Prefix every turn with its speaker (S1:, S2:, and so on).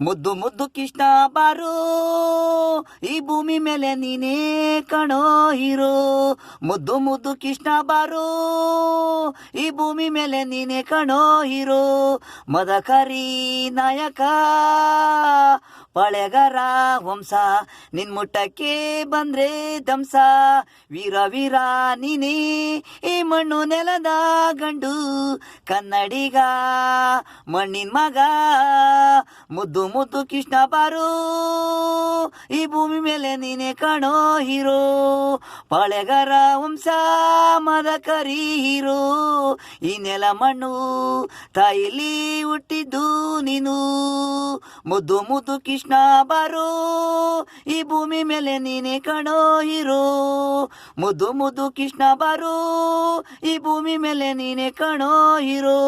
S1: ಮುದ್ದು ಮುದ್ದು ಕೃಷ್ಣ ಬಾರು ಈ ಭೂಮಿ ಮೇಲೆ ನೀನೇ ಕಣೋ ಹೀರೋ. ಮುದ್ದು ಮುದ್ದು ಕೃಷ್ಣ ಬಾರು ಈ ಭೂಮಿ ಮೇಲೆ ನೀನೇ ಕಣೋ ಹೀರೋ. ಮದಕರಿ ನಾಯಕ ಪಳೆಗರ ವಂಶ ನಿನ್ ಮುಟ್ಟಕ್ಕೆ ಬಂದ್ರೆ ದಂಸ. ವೀರ ವೀರ ನೀನೇ ಈ ಮಣ್ಣು ನೆಲದ ಗಂಡು ಕನ್ನಡಿಗ ಮಣ್ಣಿನ ಮಗ. ಮುದ್ದು ಮುದ್ದು ಕೃಷ್ಣ ಬಾರು ಈ ಭೂಮಿ ಮೇಲೆ ನೀನೆ ಕಾಣೋ ಹೀರೋ. ಪಾಳೆಗಾರ ವಂಶ ಮದಕರಿ ಹೀರೋ. ಈ ನೆಲ ಮಣ್ಣು ತಾಯಿಲಿ ಹುಟ್ಟಿದ್ದು ನೀನು. ಮುದ್ದು ಮುದ್ದು ಕೃಷ್ಣ ಬಾರು ಈ ಭೂಮಿ ಮೇಲೆ ನೀನೆ ಕಾಣೋ ಹೀರೋ. ಮುದ್ದು ಮುದ್ದು ಕೃಷ್ಣ ಬಾರು ಈ ಭೂಮಿ ಮೇಲೆ ನೀನೆ ಕಾಣೋ ಹೀರೋ.